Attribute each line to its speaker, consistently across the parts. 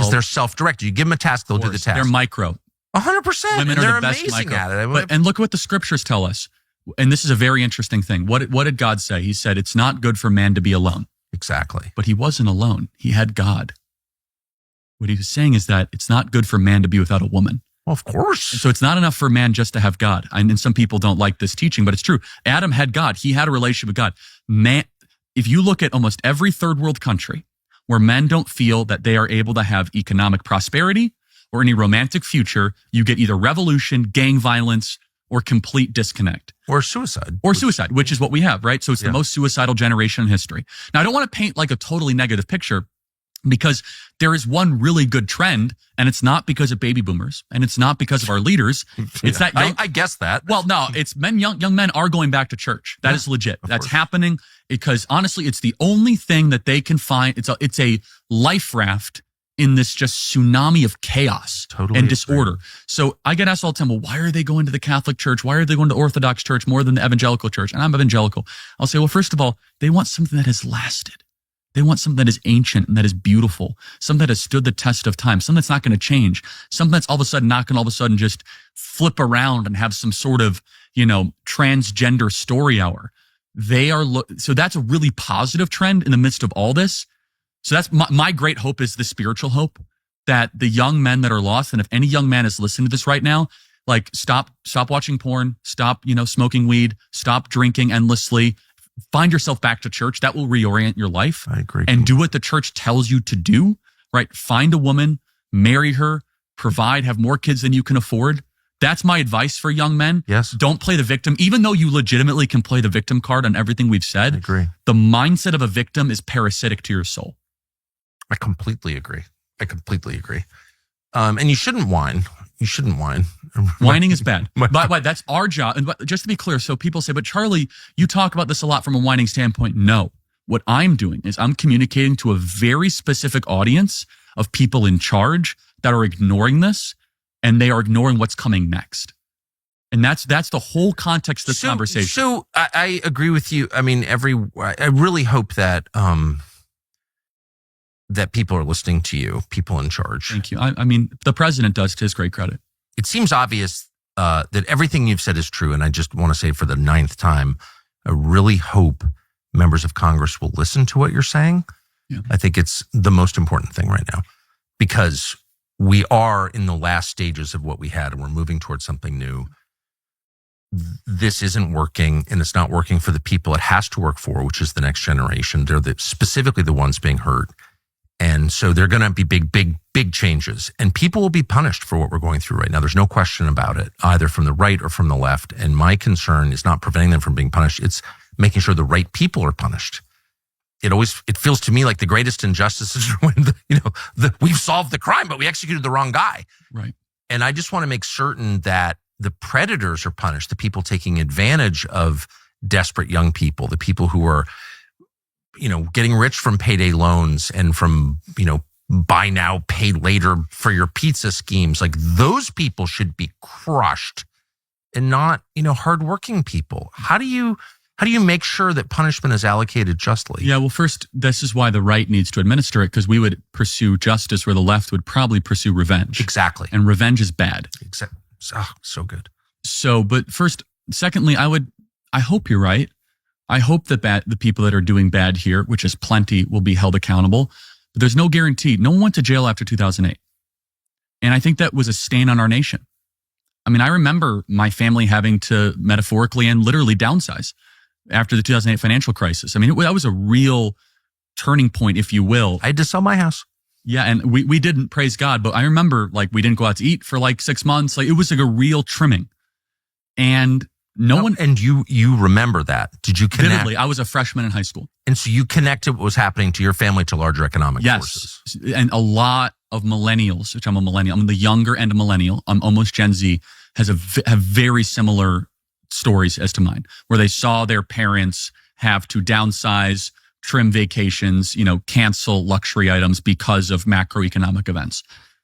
Speaker 1: because they're self-directed. You give them a task, they'll do the task.
Speaker 2: They're micro.
Speaker 1: 100%.
Speaker 2: Women
Speaker 1: they're
Speaker 2: are the best
Speaker 1: amazing
Speaker 2: micro.
Speaker 1: at it.
Speaker 2: And look at what the scriptures tell us. And this is a very interesting thing. What did God say? He said, it's not good for man to be alone.
Speaker 1: Exactly.
Speaker 2: But he wasn't alone. He had God. What he was saying is that it's not good for man to be without a woman.
Speaker 1: Well, of course.
Speaker 2: And so it's not enough for man just to have God. And some people don't like this teaching, but it's true. Adam had God. He had a relationship with God. Man, if you look at almost every third world country where men don't feel that they are able to have economic prosperity or any romantic future, you get either revolution, gang violence, or complete disconnect.
Speaker 1: Or suicide.
Speaker 2: Which is what we have, right? So it's the most suicidal generation in history. Now, I don't want to paint like a totally negative picture, because there is one really good trend, and it's not because of baby boomers, and it's not because of our leaders. It's that
Speaker 1: I guess that.
Speaker 2: Well, no, it's young men are going back to church. That is legit. That's happening because honestly, it's the only thing that they can find. It's a life raft in this just tsunami of chaos and disorder. So I get asked all the time, well, why are they going to the Catholic Church? Why are they going to the Orthodox Church more than the evangelical church? And I'm evangelical. I'll say, well, first of all, they want something that has lasted. They want something that is ancient and that is beautiful, something that has stood the test of time, something that's not going to change, something that's all of a sudden not going to all of a sudden just flip around and have some sort of, transgender story hour. So that's a really positive trend in the midst of all this. So that's my great hope, is the spiritual hope that the young men that are lost, and if any young man is listening to this right now, like stop watching porn, stop, smoking weed, stop drinking endlessly. Find yourself back to church. That will reorient your life.
Speaker 1: I agree.
Speaker 2: And do what the church tells you to do, right? Find a woman, marry her, provide, have more kids than you can afford. That's my advice for young men.
Speaker 1: Yes.
Speaker 2: Don't play the victim, even though you legitimately can play the victim card on everything we've said.
Speaker 1: I agree.
Speaker 2: The mindset of a victim is parasitic to your soul.
Speaker 1: I completely agree. And you shouldn't whine.
Speaker 2: Whining is bad. But that's our job. And just to be clear, so people say, but Charlie, you talk about this a lot from a whining standpoint. No. What I'm doing is I'm communicating to a very specific audience of people in charge that are ignoring this, and they are ignoring what's coming next. And that's the whole context of this conversation.
Speaker 1: So I agree with you. I mean, I really hope that that people are listening to you, people in charge.
Speaker 2: Thank you. I mean, the president does, to his great credit.
Speaker 1: It seems obvious that everything you've said is true. And I just want to say for the 9th time, I really hope members of Congress will listen to what you're saying. Yeah. I think it's the most important thing right now, because we are in the last stages of what we had, and we're moving towards something new. This isn't working, and it's not working for the people it has to work for, which is the next generation. They're specifically the ones being hurt. And so they're going to be big changes, and people will be punished for what we're going through right now. There's no question about it, either from the right or from the left. And my concern is not preventing them from being punished. It's making sure the right people are punished. It feels to me like the greatest injustices are when we've solved the crime, but we executed the wrong guy.
Speaker 2: Right.
Speaker 1: And I just want to make certain that the predators are punished, the people taking advantage of desperate young people, the people who are getting rich from payday loans and from, buy now, pay later for your pizza schemes. Like, those people should be crushed, and not, hardworking people. How do you make sure that punishment is allocated justly? Yeah,
Speaker 2: well, first, this is why the right needs to administer it, because we would pursue justice where the left would probably pursue revenge.
Speaker 1: Exactly.
Speaker 2: And revenge is bad.
Speaker 1: Exactly. Oh, so good.
Speaker 2: So, but secondly, I hope you're right. I hope that the people that are doing bad here, which is plenty, will be held accountable. But there's no guarantee. No one went to jail after 2008. And I think that was a stain on our nation. I mean, I remember my family having to metaphorically and literally downsize after the 2008 financial crisis. I mean, that was a real turning point, if you will.
Speaker 1: I had to sell my house.
Speaker 2: Yeah, and we didn't, praise God, but I remember we didn't go out to eat for 6 months. It was a real trimming. And and you remember that. Did you connect? Vividly. I was a freshman in high school.
Speaker 1: And so you connected what was happening to your family to larger economic forces.
Speaker 2: Yes. And a lot of millennials, which I'm a millennial, I'm the younger end of millennial, I'm almost Gen Z, have very similar stories as to mine, where they saw their parents have to downsize, trim vacations, cancel luxury items because of macroeconomic events.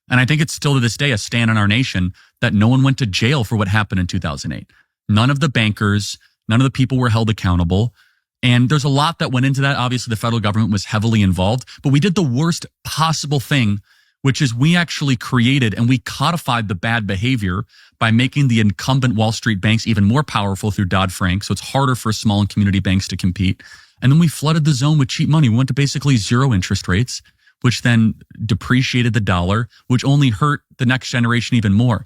Speaker 2: And I think it's still to this day a stand on our nation that no one went to jail for what happened in 2008. None of the bankers, none of the people were held accountable. And there's a lot that went into that. Obviously, the federal government was heavily involved, but we did the worst possible thing which is we actually created and we codified the bad behavior by making the incumbent Wall Street banks even more powerful through Dodd-Frank. So it's harder for small and community banks to compete. And then we flooded the zone with cheap money. We went to basically zero interest rates, which then depreciated the dollar, which only hurt the next generation even more.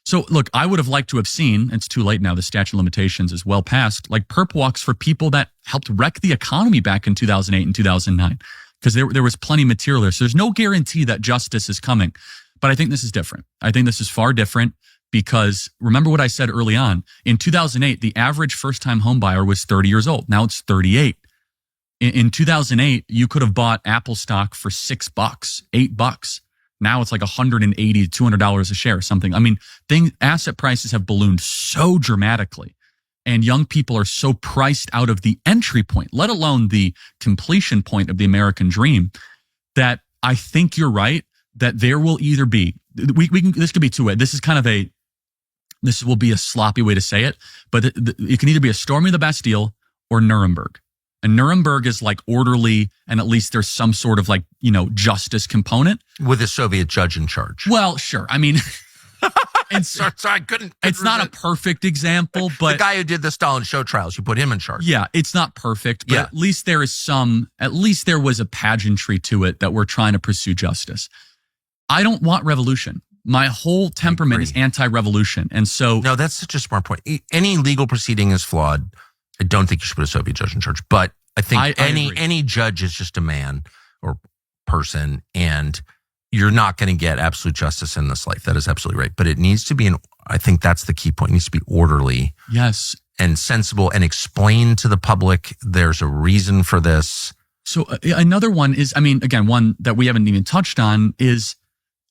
Speaker 2: So look, I would have liked to have seen, it's too late now, the statute of limitations is well past, like perp walks for people that helped wreck the economy back in 2008 and 2009, because there was plenty of material there. So there's no guarantee that justice is coming. But I think this is different. I think this is far different because remember what I said early on. In 2008, the average first-time home buyer was 30 years old. Now it's 38. In 2008, you could have bought Apple stock for $6, $8. Now it's like $180 to $200 a share or something. I mean, asset prices have ballooned so dramatically, and young people are so priced out of the entry point, let alone the completion point of the American dream, that I think you're right that there will either be, this could be two ways. This will be a sloppy way to say it, but it can either be a storming of the Bastille or Nuremberg. And Nuremberg is like orderly, and at least there's some sort of justice component.
Speaker 1: With a Soviet judge in charge.
Speaker 2: Well, sure. I mean,
Speaker 1: sorry, I couldn't.
Speaker 2: It's not a perfect example, but
Speaker 1: the guy who did the Stalin show trials, you put him in charge.
Speaker 2: Yeah, it's not perfect, but at least there was a pageantry to it that we're trying to pursue justice. I don't want revolution. My whole temperament is anti-revolution. And so.
Speaker 1: No, that's such a smart point. Any legal proceeding is flawed. I don't think you should put a Soviet judge in charge, but I think any judge is just a man or person, and you're not going to get absolute justice in this life. That is absolutely right. But it needs to be I think that's the key point. It needs to be orderly.
Speaker 2: Yes.
Speaker 1: And sensible and explain to the public there's a reason for this.
Speaker 2: So another one is, again, one that we haven't even touched on is,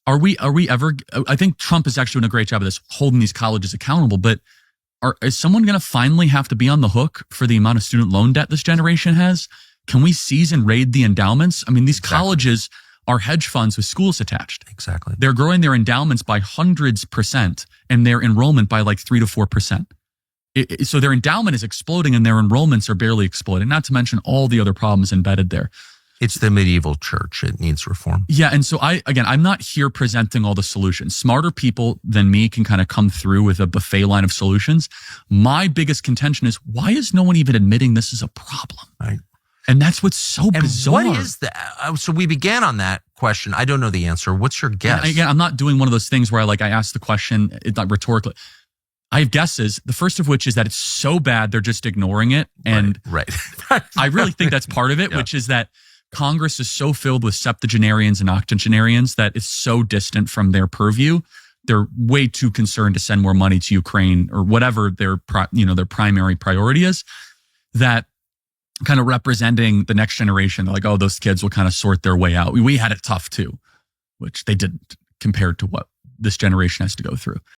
Speaker 2: are we ever, I think Trump is actually doing a great job of this, holding these colleges accountable, but is someone going to finally have to be on the hook for the amount of student loan debt this generation has? Can we seize and raid the endowments? These colleges are hedge funds with schools attached.
Speaker 1: Exactly.
Speaker 2: They're growing their endowments by hundreds % and their enrollment by like 3 to 4%. So their endowment is exploding and their enrollments are barely exploding, not to mention all the other problems embedded there.
Speaker 1: It's the medieval church. It needs reform.
Speaker 2: Yeah. And so I'm not here presenting all the solutions. Smarter people than me can kind of come through with a buffet line of solutions. My biggest contention is, why is no one even admitting this is a problem?
Speaker 1: Right.
Speaker 2: And that's what's so bizarre.
Speaker 1: What is that? So we began on that question. I don't know the answer. What's your guess?
Speaker 2: And again, I'm not doing one of those things where I ask the question, it's not rhetorically. I have guesses, the first of which is that it's so bad they're just ignoring it. And
Speaker 1: right.
Speaker 2: I really think that's part of it, which is that Congress is so filled with septuagenarians and octogenarians that it's so distant from their purview. They're way too concerned to send more money to Ukraine or whatever their primary priority is, that kind of representing the next generation. They're like, oh, those kids will kind of sort their way out. We had it tough too, which they didn't compared to what this generation has to go through.